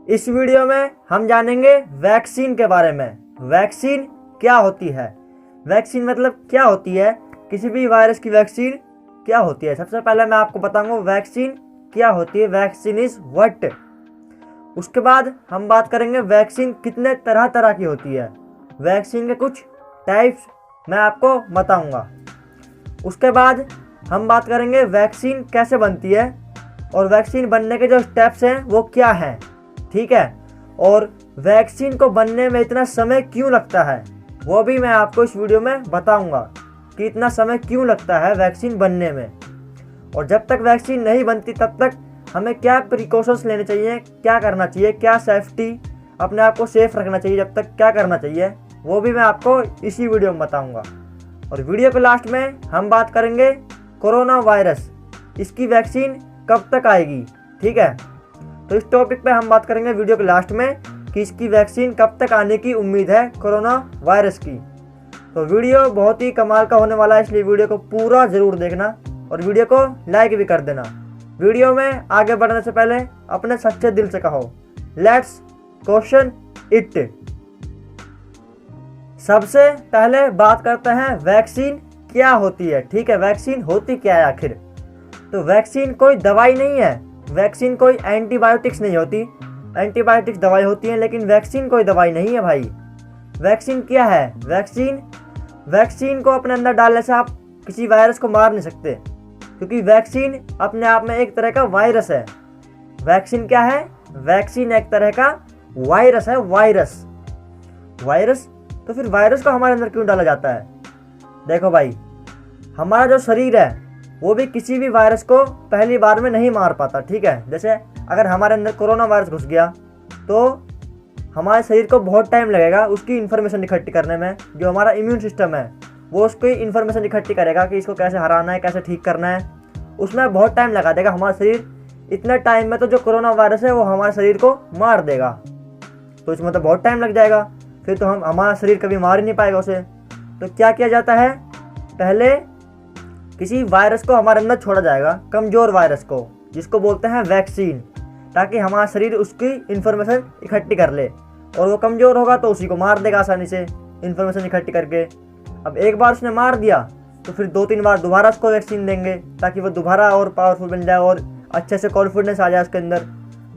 इस वीडियो में हम जानेंगे वैक्सीन के बारे में। वैक्सीन क्या होती है, वैक्सीन मतलब क्या होती है, किसी भी वायरस की वैक्सीन क्या होती है। सबसे पहले मैं आपको बताऊंगा वैक्सीन क्या होती है, वैक्सीन इज व्हाट। उसके बाद हम बात करेंगे वैक्सीन कितने तरह तरह की होती है, वैक्सीन के कुछ टाइप्स मैं आपको बताऊंगा। उसके बाद हम बात करेंगे वैक्सीन कैसे बनती है और वैक्सीन बनने के जो स्टेप्स हैं वो क्या हैं, ठीक है। और वैक्सीन को बनने में इतना समय क्यों लगता है वो भी मैं आपको इस वीडियो में बताऊंगा कि इतना समय क्यों लगता है वैक्सीन बनने में। और जब तक वैक्सीन नहीं बनती तब तक हमें क्या प्रिकॉशंस लेने चाहिए, क्या करना चाहिए, क्या सेफ्टी अपने आप को सेफ रखना चाहिए, जब तक क्या करना चाहिए वो भी मैं आपको इसी वीडियो में बताऊंगा। और वीडियो के लास्ट में हम बात करेंगे कोरोना वायरस, इसकी वैक्सीन कब तक आएगी, ठीक है। तो इस टॉपिक पे हम बात करेंगे वीडियो के लास्ट में कि इसकी वैक्सीन कब तक आने की उम्मीद है कोरोना वायरस की। तो वीडियो बहुत ही कमाल का होने वाला है, इसलिए वीडियो को पूरा ज़रूर देखना और वीडियो को लाइक भी कर देना। वीडियो में आगे बढ़ने से पहले अपने सच्चे दिल से कहो लेट्स क्वेश्चन इट। सबसे पहले बात करते हैं वैक्सीन क्या होती है, ठीक है। वैक्सीन होती क्या है आखिर। तो वैक्सीन कोई दवाई नहीं है, वैक्सीन कोई एंटीबायोटिक्स नहीं होती। एंटीबायोटिक्स दवाई होती है लेकिन वैक्सीन कोई दवाई नहीं है भाई। वैक्सीन क्या है, वैक्सीन को अपने अंदर डालने से आप किसी वायरस को मार नहीं सकते, क्योंकि वैक्सीन अपने आप में एक तरह का वायरस है। वैक्सीन क्या है, वैक्सीन एक तरह का वायरस है। वायरस तो फिर वायरस को हमारे अंदर क्यों डाला जाता है। देखो भाई, हमारा जो शरीर है वो भी किसी भी वायरस को पहली बार में नहीं मार पाता, ठीक है। जैसे अगर हमारे अंदर कोरोना वायरस घुस गया तो हमारे शरीर को बहुत टाइम लगेगा उसकी इन्फॉर्मेशन इकट्ठी करने में। जो हमारा इम्यून सिस्टम है वो उसकी इन्फॉर्मेशन इकट्ठी करेगा कि इसको कैसे हराना है, कैसे ठीक करना है, उसमें बहुत टाइम लगा देगा हमारा शरीर। इतने टाइम में तो जो कोरोना वायरस है वो हमारे शरीर को मार देगा, तो इसमें तो बहुत टाइम लग जाएगा, फिर तो हमारा शरीर कभी मार ही नहीं पाएगा उसे। तो क्या किया जाता है, पहले किसी वायरस को हमारे अंदर छोड़ा जाएगा, कमज़ोर वायरस को, जिसको बोलते हैं वैक्सीन, ताकि हमारा शरीर उसकी इन्फॉर्मेशन इकट्ठी कर ले। और वो कमज़ोर होगा तो उसी को मार देगा आसानी से इन्फॉर्मेशन इकट्ठी करके। अब एक बार उसने मार दिया तो फिर 2-3 बार दोबारा उसको वैक्सीन देंगे ताकि वो दोबारा और पावरफुल बन जाए और अच्छे से कॉन्फिडेंस आ जाए उसके अंदर।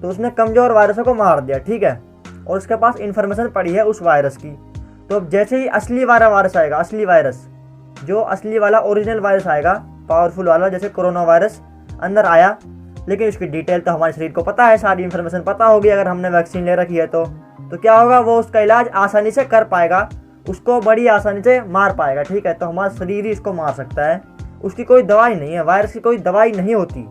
तो उसने कमज़ोर वायरसों को मार दिया, ठीक है, और उसके पास इन्फॉर्मेशन पड़ी है उस वायरस की। तो अब जैसे ही असली वाला वायरस आएगा, असली वायरस जो असली वाला ओरिजिनल वायरस आएगा, पावरफुल वाला, जैसे कोरोना वायरस अंदर आया, लेकिन उसकी डिटेल तो हमारे शरीर को पता है, सारी इन्फॉर्मेशन पता होगी अगर हमने वैक्सीन ले रखी है। तो क्या होगा, वो उसका इलाज आसानी से कर पाएगा, उसको बड़ी आसानी से मार पाएगा, ठीक है। तो हमारा शरीर ही इसको मार सकता है, उसकी कोई दवाई नहीं है, वायरस की कोई दवाई नहीं होती,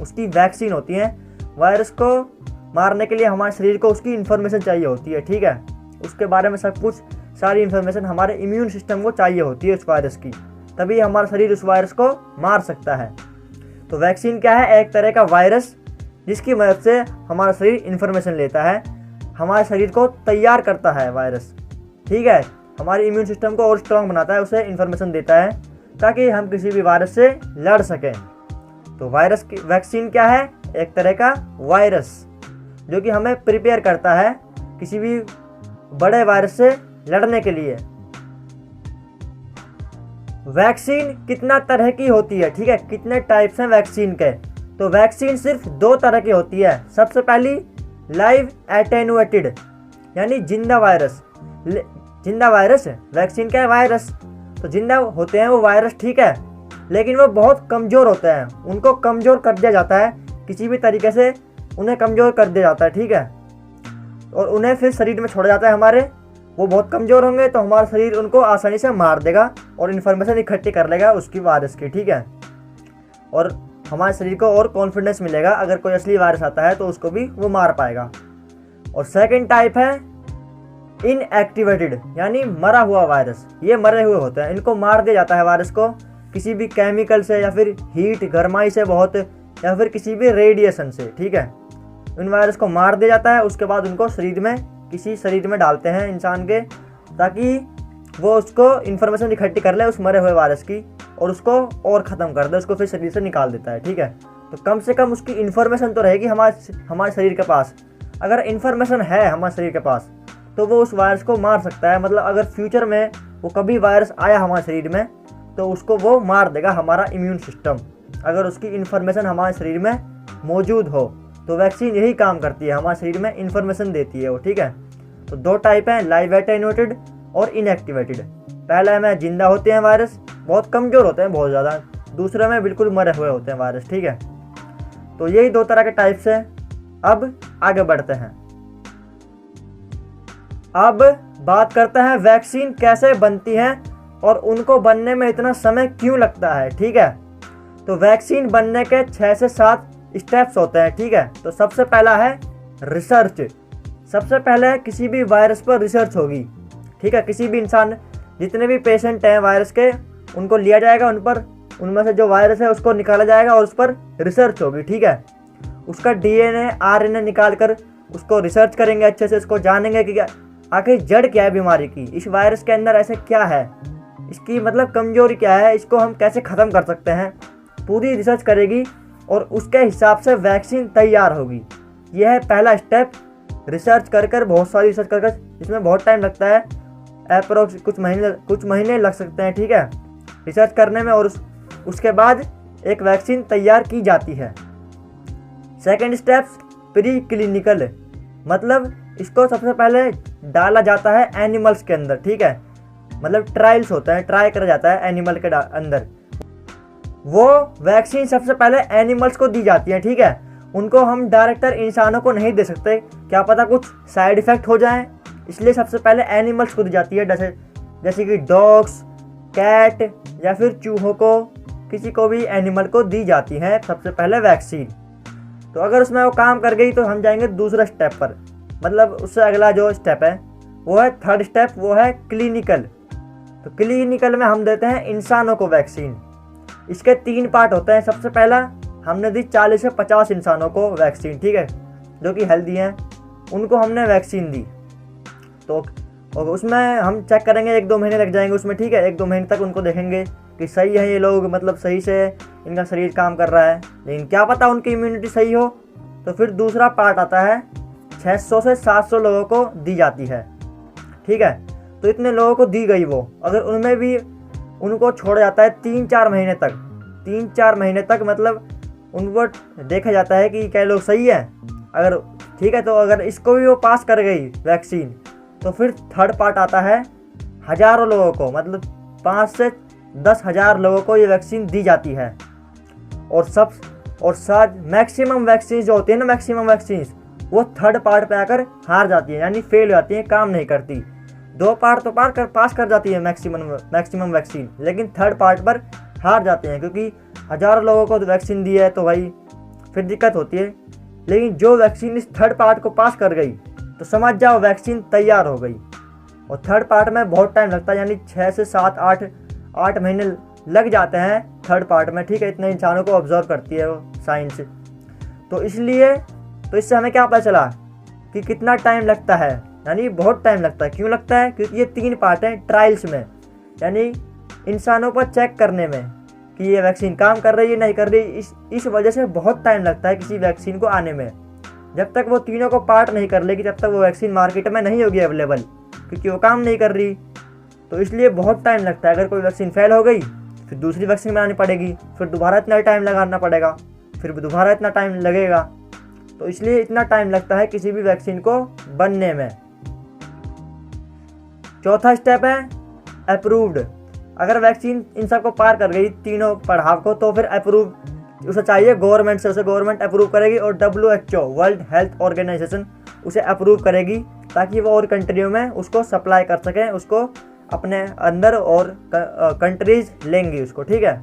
उसकी वैक्सीन होती है। वायरस को मारने के लिए हमारे शरीर को उसकी इन्फॉर्मेशन चाहिए होती है, ठीक है। उसके बारे में सब कुछ, सारी इन्फॉर्मेशन हमारे इम्यून सिस्टम को चाहिए होती है उस वायरस की, तभी हमारा शरीर उस वायरस को मार सकता है। तो वैक्सीन क्या है, एक तरह का वायरस जिसकी मदद से हमारा शरीर इन्फॉर्मेशन लेता है, हमारे शरीर को तैयार करता है वायरस, ठीक है। हमारे इम्यून सिस्टम को और स्ट्रॉन्ग बनाता है, उसे इन्फॉर्मेशन देता है ताकि हम किसी भी वायरस से लड़ सकें। तो वायरस की वैक्सीन क्या है, एक तरह का वायरस जो कि हमें प्रिपेयर करता है किसी भी बड़े वायरस से लड़ने के लिए। वैक्सीन कितना तरह की होती है, ठीक है, कितने टाइप्स हैं वैक्सीन के। तो वैक्सीन सिर्फ 2 तरह की होती है। सबसे पहली लाइव एटेनुएटेड, यानी जिंदा वायरस। जिंदा वायरस है, वैक्सीन क्या है, वायरस। तो जिंदा होते हैं वो वायरस, ठीक है, लेकिन वो बहुत कमज़ोर होते हैं, उनको कमज़ोर कर दिया जाता है किसी भी तरीके से, उन्हें कमज़ोर कर दिया जाता है, ठीक है। और उन्हें फिर शरीर में छोड़ा जाता है हमारे। वो बहुत कमज़ोर होंगे तो हमारा शरीर उनको आसानी से मार देगा और इन्फॉर्मेशन इकट्ठी कर लेगा उसकी वायरस की, ठीक है। और हमारे शरीर को और कॉन्फिडेंस मिलेगा, अगर कोई असली वायरस आता है तो उसको भी वो मार पाएगा। और सेकंड टाइप है इनएक्टिवेटेड, यानी मरा हुआ वायरस। ये मरे हुए होते हैं, इनको मार दिया जाता है वायरस को किसी भी केमिकल से या फिर हीट, गर्माई से बहुत, या फिर किसी भी रेडिएशन से, ठीक है। इन वायरस को मार दिया जाता है, उसके बाद उनको किसी शरीर में डालते हैं इंसान के, ताकि वो उसको इन्फॉर्मेशन इकट्ठी कर ले उस मरे हुए वायरस की और उसको और ख़त्म कर दे, उसको फिर शरीर से निकाल देता है, ठीक है। तो कम से कम उसकी इन्फॉर्मेशन तो रहेगी हमारे शरीर के पास। अगर इन्फॉर्मेशन है हमारे शरीर के पास तो वो उस वायरस को मार सकता है। मतलब अगर फ्यूचर में वो कभी वायरस आया हमारे शरीर में तो उसको वो मार देगा हमारा इम्यून सिस्टम, अगर उसकी इन्फॉर्मेशन हमारे शरीर में मौजूद हो। तो वैक्सीन यही काम करती है, हमारे शरीर में इन्फॉर्मेशन देती है वो, ठीक है। तो दो टाइप हैं, लाइव एटेन्यूएटेड और इनएक्टिवेटेड। पहला में जिंदा होते हैं वायरस, बहुत कमज़ोर होते हैं बहुत ज़्यादा। दूसरे में बिल्कुल मरे हुए होते हैं वायरस, ठीक है। तो यही दो तरह के टाइप्स हैं। अब आगे बढ़ते हैं। अब बात करते हैं वैक्सीन कैसे बनती है और उनको बनने में इतना समय क्यों लगता है, ठीक है। तो वैक्सीन बनने के 6 से 7 स्टेप्स होते हैं, ठीक है। तो सबसे पहला है रिसर्च। सबसे पहले किसी भी वायरस पर रिसर्च होगी, ठीक है। किसी भी इंसान, जितने भी पेशेंट हैं वायरस के, उनको लिया जाएगा, उनमें से जो वायरस है उसको निकाला जाएगा और उस पर रिसर्च होगी, ठीक है। उसका DNA RNA निकाल कर उसको रिसर्च करेंगे, अच्छे से उसको जानेंगे कि आखिर जड़ क्या है बीमारी की, इस वायरस के अंदर ऐसे क्या है, इसकी मतलब कमजोरी क्या है, इसको हम कैसे ख़त्म कर सकते हैं। पूरी रिसर्च करेगी और उसके हिसाब से वैक्सीन तैयार होगी। यह है पहला स्टेप, रिसर्च कर बहुत सारी रिसर्च कर इसमें बहुत टाइम लगता है, अप्रोक्स कुछ महीने लग सकते हैं, ठीक है, रिसर्च करने में। और उसके बाद एक वैक्सीन तैयार की जाती है। सेकेंड स्टेप्स प्री क्लिनिकल, मतलब इसको सबसे पहले डाला जाता है एनिमल्स के अंदर, ठीक है। मतलब ट्रायल्स होता है, ट्राई करा जाता है एनिमल के अंदर। वो वैक्सीन सबसे पहले एनिमल्स को दी जाती है, ठीक है। उनको हम डायरेक्टर इंसानों को नहीं दे सकते, क्या पता कुछ साइड इफ़ेक्ट हो जाए, इसलिए सबसे पहले एनिमल्स को दी जाती है। जैसे कि डॉग्स, कैट या फिर चूहों को, किसी को भी एनिमल को दी जाती है सबसे पहले वैक्सीन। तो अगर उसमें वो काम कर गई तो हम जाएंगे दूसरे स्टेप पर। मतलब उससे अगला जो स्टेप है वो है थर्ड स्टेप, वो है क्लिनिकल। तो क्लिनिकल में हम देते हैं इंसानों को वैक्सीन। इसके 3 पार्ट होते हैं। सबसे पहला हमने दी 40 से 50 इंसानों को वैक्सीन, ठीक है, जो कि हेल्दी हैं, उनको हमने वैक्सीन दी। तो और उसमें हम चेक करेंगे, 1-2 महीने लग जाएंगे उसमें, ठीक है। 1-2 महीने तक उनको देखेंगे कि सही है ये लोग, मतलब सही से इनका शरीर काम कर रहा है। लेकिन क्या पता उनकी इम्यूनिटी सही हो, तो फिर दूसरा पार्ट आता है, 600 से 700 लोगों को दी जाती है, ठीक है। तो इतने लोगों को दी गई वो, अगर उनमें भी उनको छोड़ा जाता है 3-4 महीने तक, 3-4 महीने तक, मतलब उनको देखा जाता है कि क्या लोग सही है, अगर ठीक है। तो अगर इसको भी वो पास कर गई वैक्सीन, तो फिर थर्ड पार्ट आता है, हज़ारों लोगों को, मतलब 5 से 10 हज़ार लोगों को ये वैक्सीन दी जाती है। और साथ मैक्सिमम वैक्सीन जो होती है ना, मैक्सिमम वैक्सीन वो थर्ड पार्ट पे आकर हार जाती है, यानी फेल हो जाती है, काम नहीं करती। 2 पार्ट तो पास कर जाती है मैक्सिमम वैक्सीन, लेकिन थर्ड पार्ट पर हार जाते हैं, क्योंकि हज़ारों लोगों को वैक्सीन दी है तो भाई फिर दिक्कत होती है। लेकिन जो वैक्सीन इस थर्ड पार्ट को पास कर गई तो समझ जाओ वैक्सीन तैयार हो गई। और थर्ड पार्ट में बहुत टाइम लगता है, यानी 6 से 7-8 महीने लग जाते हैं थर्ड पार्ट में, ठीक है। इतने इंसानों को ऑब्जर्व करती है वो साइंस। तो इससे हमें क्या पता चला कि कितना टाइम लगता है, यानी बहुत टाइम लगता है। क्यों लगता है? क्योंकि ये 3 पार्ट हैं ट्रायल्स में, यानी इंसानों पर चेक करने में कि ये वैक्सीन काम कर रही है नहीं कर रही। इस वजह से बहुत टाइम लगता है किसी वैक्सीन को आने में। जब तक वो तीनों को पार्ट नहीं कर लेगी तब तक वो वैक्सीन मार्केट में नहीं होगी अवेलेबल, क्योंकि वो काम नहीं कर रही। तो इसलिए बहुत टाइम लगता है। अगर कोई वैक्सीन फेल हो गई फिर दूसरी वैक्सीन बनानी पड़ेगी, फिर दोबारा इतना टाइम लगाना पड़ेगा, फिर दोबारा इतना टाइम लगेगा। तो इसलिए इतना टाइम लगता है किसी भी वैक्सीन को बनने में। चौथा स्टेप है अप्रूव्ड। अगर वैक्सीन इन सबको पार कर गई तीनों पड़ाव को, तो फिर अप्रूव उसे चाहिए गवर्नमेंट से, उसे गवर्नमेंट अप्रूव करेगी और WHO वर्ल्ड हेल्थ ऑर्गेनाइजेशन उसे अप्रूव करेगी, ताकि वो और कंट्रियों में उसको सप्लाई कर सकें, उसको अपने अंदर और कंट्रीज लेंगी उसको, ठीक है।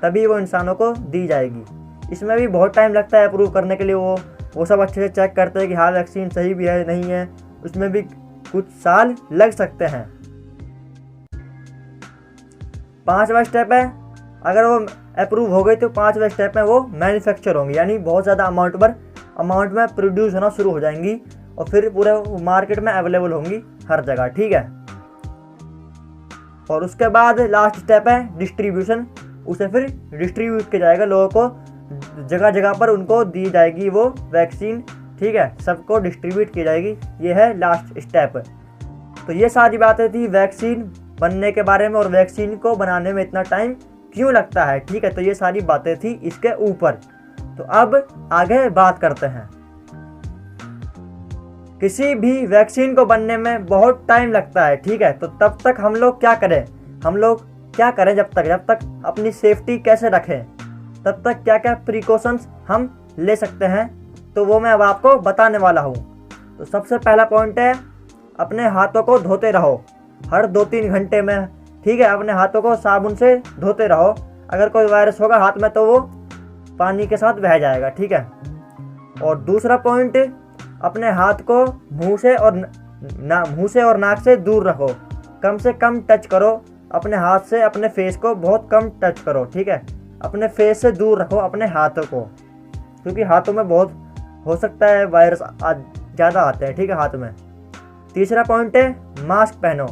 तभी वो इंसानों को दी जाएगी। इसमें भी बहुत टाइम लगता है अप्रूव करने के लिए। वो सब अच्छे से चेक करते हैं कि हाँ वैक्सीन सही भी है नहीं है, उसमें भी कुछ साल लग सकते हैं। 5वां स्टेप है, अगर वो अप्रूव हो गई तो 5वें स्टेप में वो मैन्युफैक्चर होंगी, यानी बहुत ज़्यादा अमाउंट में प्रोड्यूस होना शुरू हो जाएंगी और फिर पूरे मार्केट में अवेलेबल होंगी हर जगह, ठीक है। और उसके बाद लास्ट स्टेप है डिस्ट्रीब्यूशन। उसे फिर डिस्ट्रीब्यूट किया जाएगा, लोगों को जगह जगह पर उनको दी जाएगी वो वैक्सीन, ठीक है, सबको डिस्ट्रीब्यूट की जाएगी। ये है लास्ट स्टेप। तो ये सारी बातें थी वैक्सीन बनने के बारे में और वैक्सीन को बनाने में इतना टाइम क्यों लगता है, ठीक है। तो ये सारी बातें थी इसके ऊपर। तो अब आगे बात करते हैं। किसी भी वैक्सीन को बनने में बहुत टाइम लगता है, ठीक है। तो तब तक हम लोग क्या करें, जब तक अपनी सेफ्टी कैसे रखें, तब तक क्या क्या प्रिकॉशंस हम ले सकते हैं, तो वो मैं अब आपको बताने वाला हूँ। तो सबसे पहला पॉइंट है, अपने हाथों को धोते रहो हर 2-3 घंटे में, ठीक है। अपने हाथों को साबुन से धोते रहो। अगर कोई वायरस होगा हाथ में तो वो पानी के साथ बह जाएगा, ठीक है। और दूसरा पॉइंट, अपने हाथ को मुंह से और नाक से दूर रखो। कम से कम टच करो अपने हाथ से, अपने फेस को बहुत कम टच करो, ठीक है। अपने फेस से दूर रखो अपने हाथों को, क्योंकि हाथों में बहुत हो सकता है वायरस ज़्यादा आते हैं, ठीक है, हाथ में। तीसरा पॉइंट है, मास्क पहनो।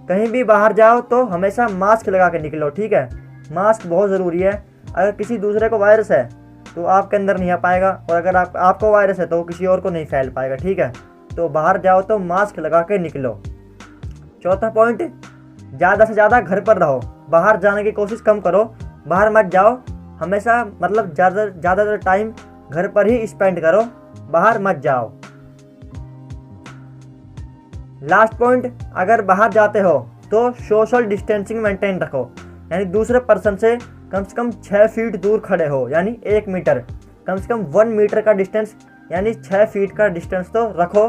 कहीं भी बाहर जाओ तो हमेशा मास्क लगा के निकलो, ठीक है। मास्क बहुत ज़रूरी है। अगर किसी दूसरे को वायरस है तो आपके अंदर नहीं आ पाएगा, और अगर आपको वायरस है तो वो किसी और को नहीं फैल पाएगा, ठीक है। तो बाहर जाओ तो मास्क लगा के निकलो। चौथा पॉइंट, ज़्यादा से ज़्यादा घर पर रहो। बाहर जाने की कोशिश कम करो, बाहर मत जाओ। हमेशा मतलब ज़्यादातर टाइम घर पर ही स्पेंड करो, बाहर मत जाओ। लास्ट पॉइंट, अगर बाहर जाते हो तो सोशल डिस्टेंसिंग मेंटेन रखो, यानी दूसरे पर्सन से कम 6 फीट दूर खड़े हो, यानी 1 मीटर, कम से कम 1 मीटर का डिस्टेंस, यानी 6 फीट का डिस्टेंस तो रखो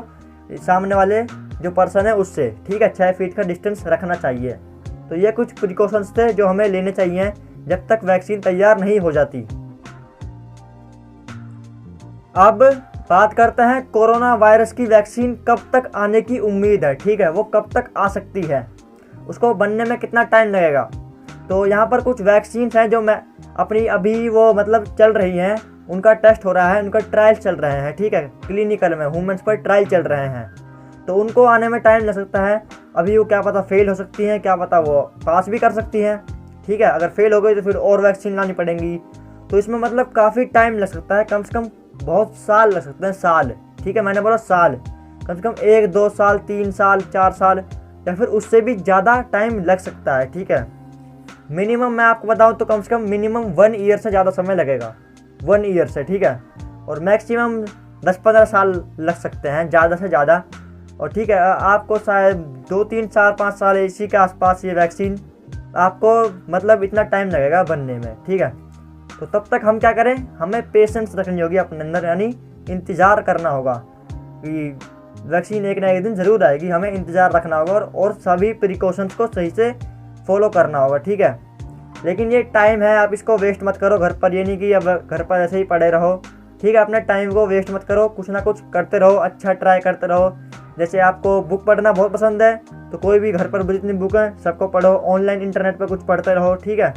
सामने वाले जो पर्सन है उससे, ठीक है। 6 फीट का डिस्टेंस रखना चाहिए। तो ये कुछ प्रिकॉशंस थे जो हमें लेने चाहिए जब तक वैक्सीन तैयार नहीं हो जाती। अब बात करते हैं कोरोना वायरस की वैक्सीन कब तक आने की उम्मीद है, ठीक है। वो कब तक आ सकती है, उसको बनने में कितना टाइम लगेगा। तो यहाँ पर कुछ वैक्सीन्स हैं जो मैं अपनी अभी वो मतलब चल रही हैं, उनका टेस्ट हो रहा है, उनका ट्रायल चल रहे हैं, ठीक है। क्लिनिकल में ह्यूमन्स पर ट्रायल चल रहे हैं, तो उनको आने में टाइम लग सकता है। अभी वो क्या पता फेल हो सकती हैं, क्या पता वो पास भी कर सकती हैं, ठीक है। अगर फेल हो गई तो फिर और वैक्सीन लानी पड़ेंगी। तो इसमें मतलब काफ़ी टाइम लग सकता है, कम से कम बहुत साल लग सकते हैं, साल, ठीक है। मैंने बोला साल, कम से कम 1-2 साल, 3 साल, 4 साल, या फिर उससे भी ज़्यादा टाइम लग सकता है, ठीक है। मिनिमम मैं आपको बताऊं तो कम से कम मिनिमम 1 ईयर से ज़्यादा समय लगेगा, 1 ईयर से, ठीक है। और मैक्सिमम 10-15 साल लग सकते हैं ज़्यादा से ज़्यादा। और ठीक है, आपको शायद 2-3, 4-5 साल इसी के आसपास ये वैक्सीन आपको मतलब इतना टाइम लगेगा बनने में, ठीक है। तो तब तक हम क्या करें, हमें पेशेंस रखनी होगी अपने अंदर, यानी इंतज़ार करना होगा कि वैक्सीन एक ना एक दिन ज़रूर आएगी। हमें इंतज़ार रखना होगा और सभी प्रिकॉशंस को सही से फॉलो करना होगा, ठीक है। लेकिन ये टाइम है, आप इसको वेस्ट मत करो घर पर। ये नहीं कि अब घर पर ऐसे ही पड़े रहो, ठीक है। अपने टाइम को वेस्ट मत करो, कुछ ना कुछ करते रहो, अच्छा ट्राई करते रहो। जैसे आपको बुक पढ़ना बहुत पसंद है तो कोई भी घर पर जितनी बुक है सबको पढ़ो, ऑनलाइन इंटरनेट पर कुछ पढ़ते रहो, ठीक है।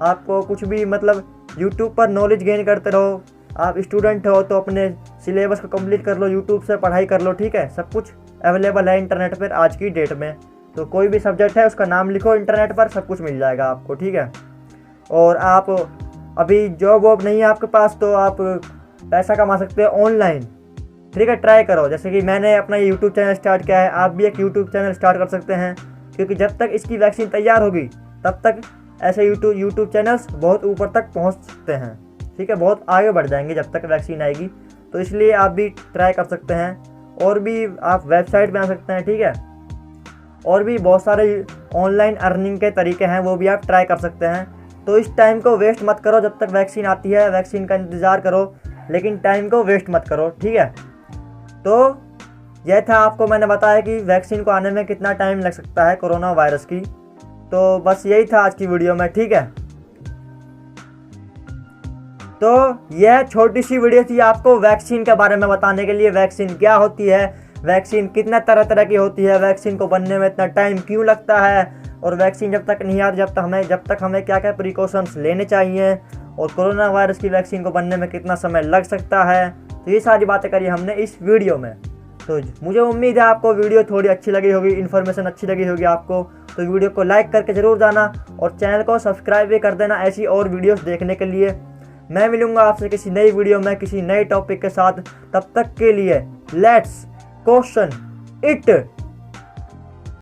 आपको कुछ भी मतलब यूट्यूब पर नॉलेज गेन करते रहो। आप स्टूडेंट हो तो अपने सिलेबस को कंप्लीट कर लो, यूट्यूब से पढ़ाई कर लो, ठीक है। सब कुछ अवेलेबल है इंटरनेट पर आज की डेट में। तो कोई भी सब्जेक्ट है उसका नाम लिखो इंटरनेट पर, सब कुछ मिल जाएगा आपको, ठीक है। और आप अभी जॉब वॉब नहीं है आपके पास तो आप पैसा कमा सकते हो ऑनलाइन, ठीक है। ट्राई करो, जैसे कि मैंने अपना यूट्यूब चैनल स्टार्ट किया है, आप भी एक यूट्यूब चैनल स्टार्ट कर सकते हैं। क्योंकि जब तक इसकी वैक्सीन तैयार होगी तब तक ऐसे यूट्यूब चैनल्स बहुत ऊपर तक पहुंच सकते हैं, ठीक है। बहुत आगे बढ़ जाएंगे जब तक वैक्सीन आएगी। तो इसलिए आप भी ट्राई कर सकते हैं। और भी आप वेबसाइट पे आ सकते हैं, ठीक है। और भी बहुत सारे ऑनलाइन अर्निंग के तरीके हैं, वो भी आप ट्राई कर सकते हैं। तो इस टाइम को वेस्ट मत करो, जब तक वैक्सीन आती है वैक्सीन का इंतज़ार करो, लेकिन टाइम को वेस्ट मत करो, ठीक है। तो यह था, आपको मैंने बताया कि वैक्सीन को आने में कितना टाइम लग सकता है कोरोना वायरस की। तो बस यही था आज की वीडियो में, ठीक है। तो यह छोटी सी वीडियो थी आपको वैक्सीन के बारे में बताने के लिए, वैक्सीन क्या होती है, वैक्सीन कितना तरह की होती है, वैक्सीन को बनने में इतना टाइम क्यों लगता है, और वैक्सीन जब तक नहीं आती जब तक हमें क्या क्या प्रिकॉशंस लेने चाहिए, और कोरोना वायरस की वैक्सीन को बनने में कितना समय लग सकता है। तो ये सारी बातें करी हमने इस वीडियो में। तो मुझे उम्मीद है आपको वीडियो थोड़ी अच्छी लगी होगी, इन्फॉर्मेशन अच्छी लगी होगी आपको। तो वीडियो को लाइक करके ज़रूर जाना और चैनल को सब्सक्राइब भी कर देना ऐसी और वीडियोस देखने के लिए। मैं मिलूंगा आपसे किसी नई वीडियो में किसी नए टॉपिक के साथ। तब तक के लिए लेट्स क्वेश्चन इट।